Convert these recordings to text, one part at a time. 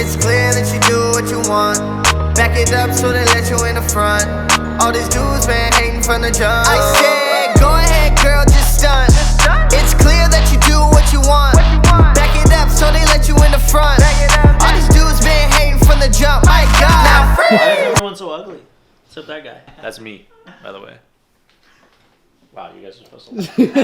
It's clear that you do what you want. Back it up so they let you in the front. All these dudes been hating from the jump. I said, go ahead, girl, just stunt. It's clear that you do what you want. Back it up so they let you in the front. All these dudes been hating from the jump. My God. Why is everyone so ugly? Except that guy. That's me, by the way. Wow, you guys are supposed to. That's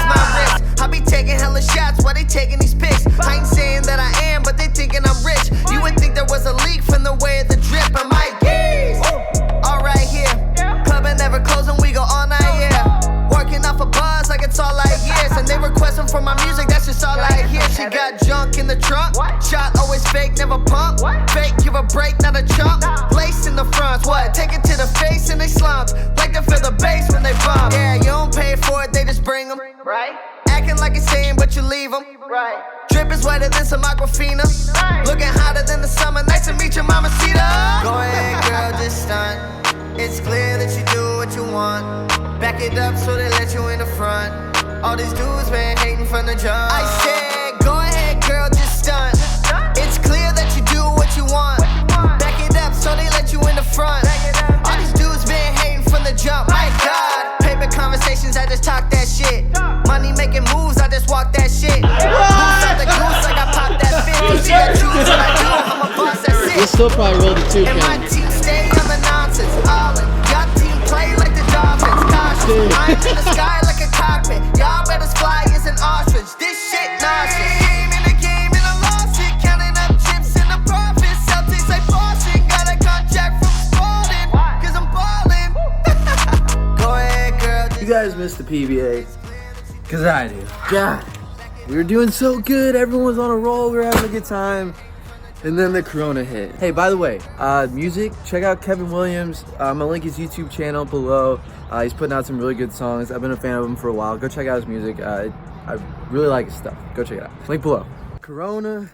my wrist. I be taking hella shots while they taking these pics. I ain't saying that I am, but they thinking I'm rich. You would think there was a leak from the way of the drip. I'm like, geez. All right here. Club ain't never closing, we go all night, yeah. Working off a buzz like it's all like years. And they requesting for my music, that's just all I hear. She got junk in the trunk. Shot always fake, never pump. Fake, give a break, not a chump. Lace in the front, what? Take it to the face and they slumps. Like to feel the bass when they bump. Yeah, you don't pay for it, they just bring them. Right? Acting like it's saying, but you leave them. Right. Drip is wetter than some Aquafina. Looking hotter than the summer. Nice to meet you, Mamacita. Go ahead, girl, just stunt. It's clear that you do what you want. Back it up so they let you in the front. All these dudes been hating from the jump. I said, go ahead, girl, just stunt. It's clear that you do what you want. Back it up so they let you in the front. All these dudes been hating from the jump. My God. Paper conversations, I just talk that shit. Money making moves, I just walk that shit. Goose out the goose like I pop that fit. You see that juice and I do, I'm a boss, that's it. We'll still probably roll the 2 And my can. team stay on the nonsense. All in. Y'all team play like the Dolphins. Cautious. I'm in the sky like a cockpit. Y'all better fly as an ostrich. This shit nonsense. Game in the game and I lost it. Counting up chips in the profits. Celtics like Boston. Got a contract from Spalding. Cause I'm ballin'. Go ahead, girl. You guys missed the PBA. Cause I do. God. We were doing so good. Everyone was on a roll. We were having a good time. And then the corona hit. Hey, by the way, music, check out Kevin Williams. I'm gonna link his YouTube channel below. He's putting out some really good songs. I've been a fan of him for a while. Go check out his music. I really like his stuff. Go check it out. Link below. Corona.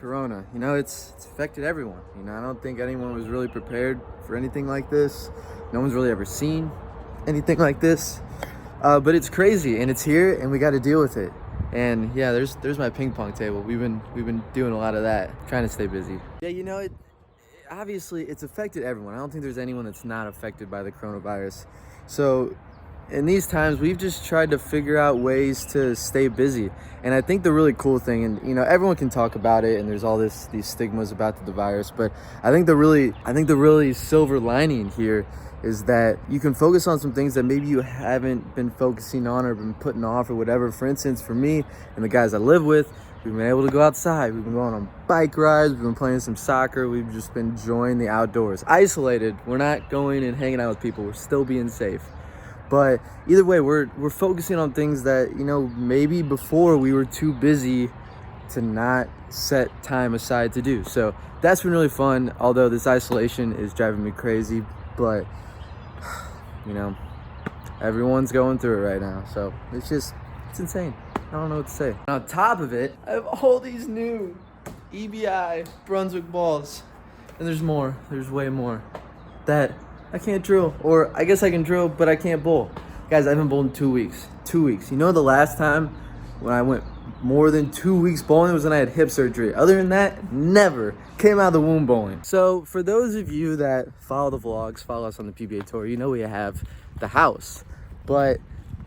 You know, it's affected everyone. You know, I don't think anyone was really prepared for anything like this. No one's really ever seen anything like this. But it's crazy, and it's here, and we got to deal with it. And yeah, there's my ping pong table. We've been doing a lot of that, trying to stay busy. Yeah, you know, obviously it's affected everyone. I don't think there's anyone that's not affected by the coronavirus. So in these times, we've just tried to figure out ways to stay busy. And I think the really cool thing, and you know, everyone can talk about it, and there's all these stigmas about the virus, but I think the really silver lining here is that you can focus on some things that maybe you haven't been focusing on or been putting off or whatever. For instance, for me and the guys I live with, we've been able to go outside. We've been going on bike rides. We've been playing some soccer. We've just been enjoying the outdoors. Isolated. We're not going and hanging out with people. We're still being safe. But either way, we're focusing on things that, you know, maybe before we were too busy to not set time aside to do. So that's been really fun, although this isolation is driving me crazy. But you know, everyone's going through it right now, so it's insane. I don't know what to say. On top of it, I have all these new EBI Brunswick balls, and there's more. There's way more that I can't drill, or I guess I can drill, but I can't bowl. Guys, I've been bowling 2 weeks. 2 weeks. You know, the last time when I went more than 2 weeks bowling was when I had hip surgery. Other than that, never came out of the womb bowling. So for those of you that follow the vlogs, follow us on the PBA tour, you know we have the house. But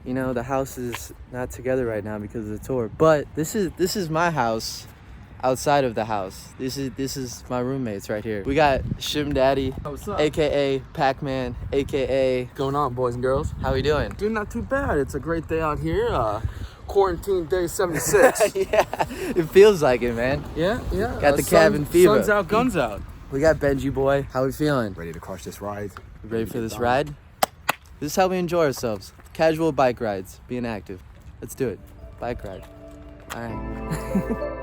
you know, the house is not together right now because of the tour. But this is my house outside of the house. This is my roommates right here. We got Shim Daddy, aka Pac-Man, aka Going on, boys and girls? How we doing? Doing not too bad. It's a great day out here. Quarantine day 76. Yeah, it feels like it, man. Yeah. Got the cabin fever. Sun's out, guns out. We got Benji boy. How we feeling? Ready to crush this ride. Ready for this ride? This is how we enjoy ourselves. Casual bike rides, being active. Let's do it. Bike ride. All right.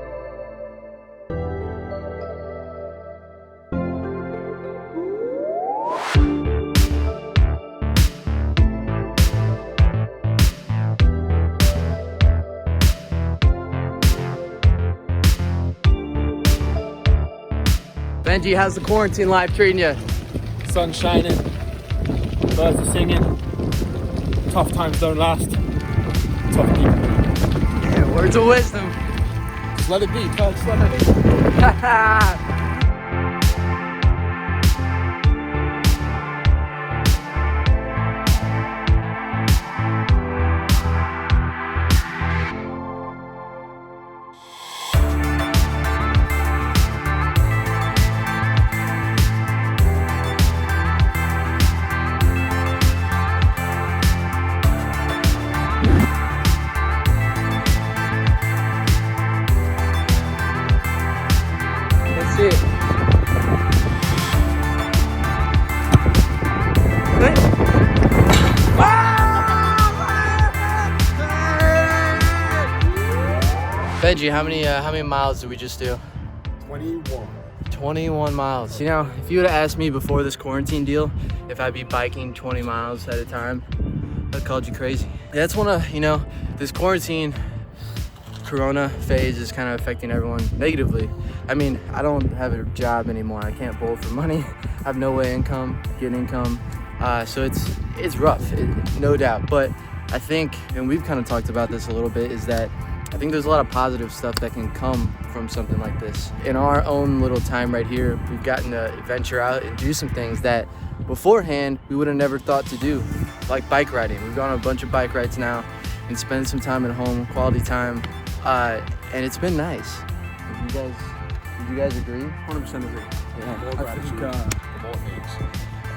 Benji, how's the quarantine life treating you? Sun shining, birds are singing. Tough times don't last. Tough people. Yeah, words of wisdom. Just let it be, cuz. Just let it be. That's it. Benji, how many miles did we just do? 21. 21 miles. You know, if you would have asked me before this quarantine deal if I'd be biking 20 miles at a time, I'd called you crazy. That's one of, you know, this quarantine corona phase is kind of affecting everyone negatively. I mean, I don't have a job anymore. I can't bowl for money. I have no way get income. So it's rough, no doubt. But I think, and we've kind of talked about this a little bit, is that I think there's a lot of positive stuff that can come from something like this. In our own little time right here, we've gotten to venture out and do some things that beforehand we would have never thought to do, like bike riding. We've gone on a bunch of bike rides now and spend some time at home, quality time, and it's been nice. Would you guys agree? 100% agree. Yeah. More gratitude for more things.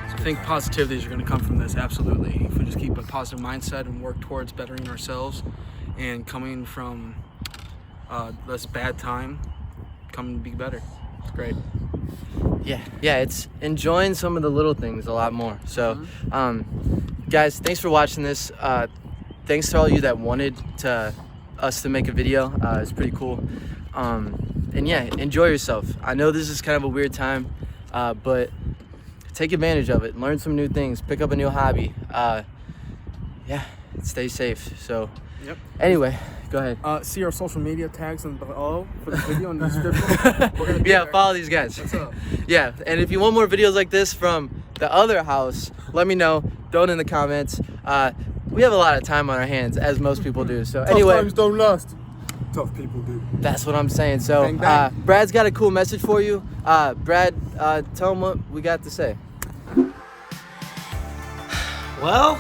I think positivities are going to come from this, absolutely. If we just keep a positive mindset and work towards bettering ourselves and coming from this bad time, coming to be better. It's great. Yeah, it's enjoying some of the little things a lot more. So, guys, thanks for watching this. Thanks to all you that wanted us to make a video. It's pretty cool. And yeah, enjoy yourself. I know this is kind of a weird time, but take advantage of it. Learn some new things. Pick up a new hobby. Yeah, stay safe. So, anyway, go ahead. See our social media tags in below for the video in the description. Yeah, follow these guys. What's up? Yeah, and if you want more videos like this from the other house, let me know. Throw it in the comments. We have a lot of time on our hands, as most people do. So anyway, Tough times don't last. Tough people do. that's what I'm saying. So Bang, bang. Brad's got a cool message for you. Brad, tell him what we got to say. Well,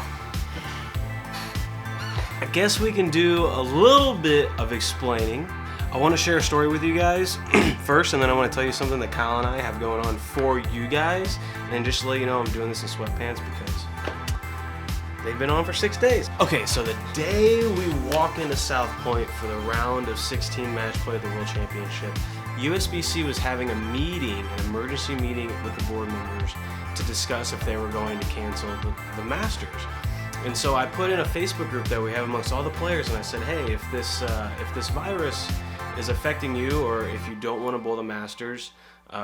I guess we can do a little bit of explaining. I want to share a story with you guys first, and then I want to tell you something that Kyle and I have going on for you guys. And just to let you know, I'm doing this in sweatpants because they've been on for 6 days. Okay, so the day we walk into South Point for the round of 16 match play of the World Championship, USBC was having a meeting, an emergency meeting with the board members to discuss if they were going to cancel the Masters. And so I put in a Facebook group that we have amongst all the players, and I said, hey, if this virus is affecting you, or if you don't want to bowl the Masters,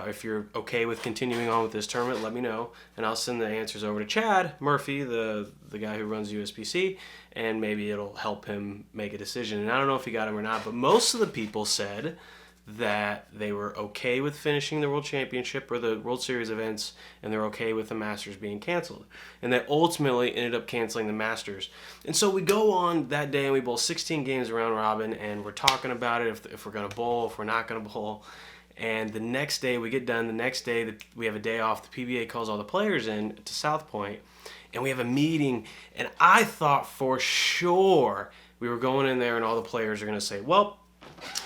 if you're okay with continuing on with this tournament, let me know, and I'll send the answers over to Chad Murphy, the guy who runs USBC, and maybe it'll help him make a decision. And I don't know if he got him or not, but most of the people said that they were okay with finishing the World Championship or the World Series events, and they're okay with the Masters being canceled. And they ultimately ended up canceling the Masters. And so we go on that day and we bowl 16 games around robin, and we're talking about it, if we're going to bowl, if we're not going to bowl. And the next day we get done, the next day we have a day off, the PBA calls all the players in to South Point, and we have a meeting, and I thought for sure we were going in there and all the players are going to say, well,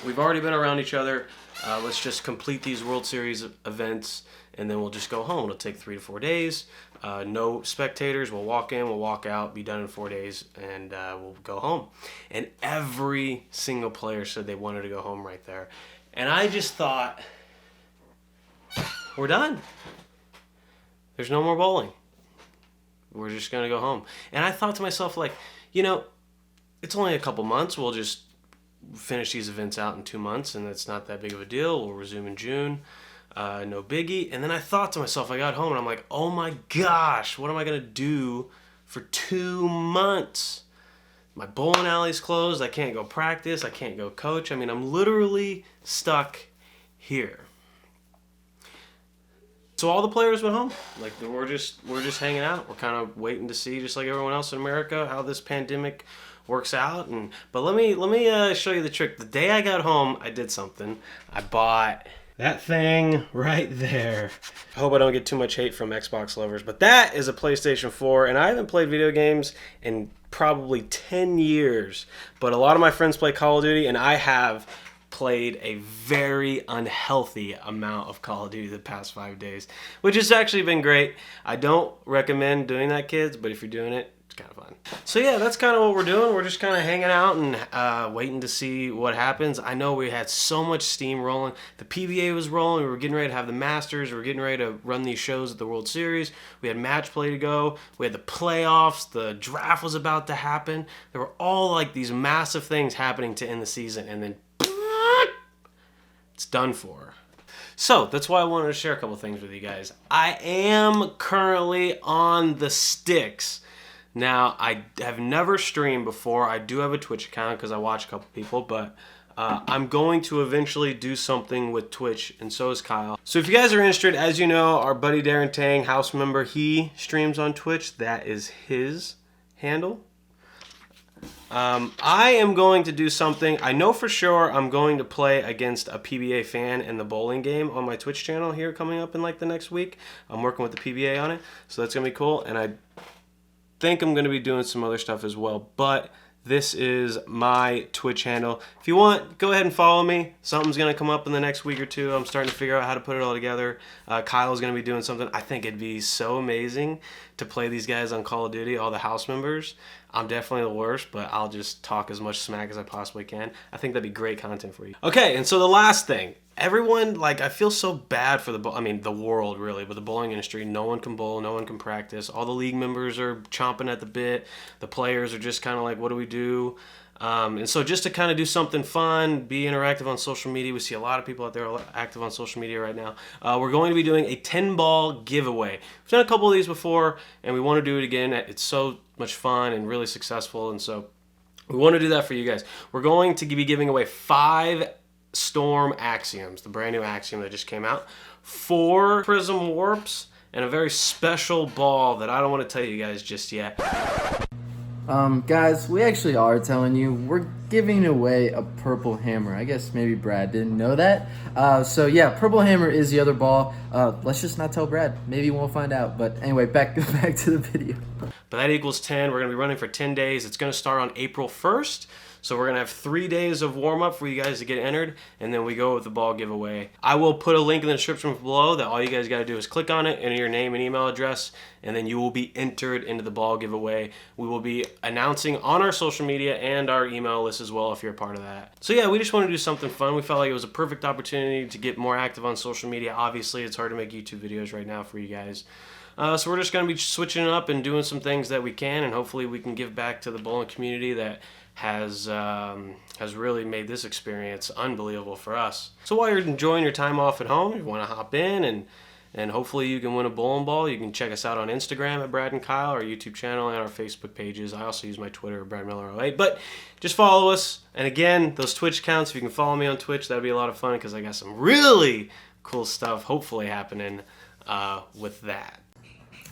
we've already been around each other, let's just complete these World Series events, and then we'll just go home. It'll take 3 to 4 days, no spectators, we'll walk in, we'll walk out, be done in 4 days, and we'll go home. And every single player said they wanted to go home right there. And I just thought, we're done. There's no more bowling. We're just going to go home. And I thought to myself, like, you know, it's only a couple months. We'll just finish these events out in 2 months, and it's not that big of a deal. We'll resume in June. No biggie. And then I thought to myself, I got home, and I'm like, oh my gosh, what am I going to do for 2 months? My bowling alley's closed. I can't go practice. I can't go coach. I mean, I'm literally stuck here. So all the players went home. Like, we're just hanging out. We're kind of waiting to see, just like everyone else in America, how this pandemic works out. But let me show you the trick. The day I got home, I did something. I bought that thing right there. I hope I don't get too much hate from Xbox lovers, but that is a PlayStation 4, and I haven't played video games in probably 10 years. But a lot of my friends play Call of Duty, and I have played a very unhealthy amount of Call of Duty the past 5 days, which has actually been great. I don't recommend doing that, kids, but if you're doing it, it's kind of fun. So yeah, that's kind of what we're doing. We're just kind of hanging out and waiting to see what happens. I know we had so much steam rolling. The PBA was rolling. We were getting ready to have the Masters. We were getting ready to run these shows at the World Series. We had match play to go. We had the playoffs. The draft was about to happen. There were all like these massive things happening to end the season, and then it's done for. So that's why I wanted to share a couple things with you guys. I am currently on the sticks. Now, I have never streamed before. I do have a Twitch account because I watch a couple people, but I'm going to eventually do something with Twitch, and so is Kyle. So if you guys are interested, as you know, our buddy Darren Tang, house member, he streams on Twitch. That is his handle. I am going to do something. I know for sure I'm going to play against a PBA fan in the bowling game on my Twitch channel here coming up in like the next week. I'm working with the PBA on it, so that's going to be cool, and I think I'm going to be doing some other stuff as well, but this is my Twitch handle. If you want, go ahead and follow me. Something's going to come up in the next week or two. I'm starting to figure out how to put it all together. Kyle's going to be doing something. I think it'd be so amazing to play these guys on Call of Duty, all the house members. I'm definitely the worst, but I'll just talk as much smack as I possibly can. I think that'd be great content for you. Okay, and so the last thing. Everyone, like, I feel so bad for the world, really, but the bowling industry. No one can bowl, no one can practice. All the league members are chomping at the bit. The players are just kind of like, what do we do? And so just to kind of do something fun, be interactive on social media. We see a lot of people out there active on social media right now. We're going to be doing a 10-ball giveaway. We've done a couple of these before, and we want to do it again. It's so much fun and really successful, and so we want to do that for you guys. We're going to be giving away 5 Storm Axioms, the brand new Axiom that just came out, 4 Prism Warps, and a very special ball that I don't want to tell you guys just yet. Guys, we actually are telling you, we're giving away a purple hammer. I guess maybe Brad didn't know that. So yeah, purple hammer is the other ball. Let's just not tell Brad. Maybe we'll find out. But anyway, back to the video. But that equals 10. We're going to be running for 10 days. It's going to start on April 1st. So we're going to have 3 days of warm-up for you guys to get entered, and then we go with the ball giveaway. I will put a link in the description below that all you guys got to do is click on it, enter your name and email address, and then you will be entered into the ball giveaway. We will be announcing on our social media and our email list as well if you're a part of that. So yeah, we just want to do something fun. We felt like it was a perfect opportunity to get more active on social media. Obviously, it's hard to make YouTube videos right now for you guys. So we're just going to be switching it up and doing some things that we can, and hopefully we can give back to the bowling community that has really made this experience unbelievable for us. So while you're enjoying your time off at home, you want to hop in and hopefully you can win a bowling ball. You can check us out on Instagram at Brad and Kyle, our YouTube channel, and our Facebook pages. I also use my Twitter, BradMiller08. But just follow us. And again, those Twitch accounts, if you can follow me on Twitch, that'd be a lot of fun because I got some really cool stuff hopefully happening with that.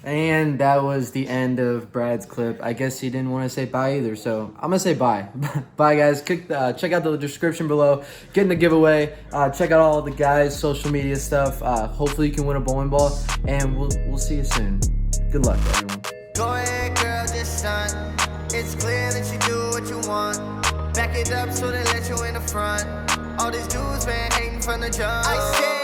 And that was the end of Brad's clip. I guess he didn't want to say bye either, so I'm going to say bye. Bye, guys. Check out the description below. Get in the giveaway. Check out all the guys' social media stuff. Hopefully you can win a bowling ball, and we'll see you soon. Good luck, everyone. Go ahead, girl, just stunt. It's clear that you do what you want. Back it up so they let you in the front. All these dudes been hating from the jump. I said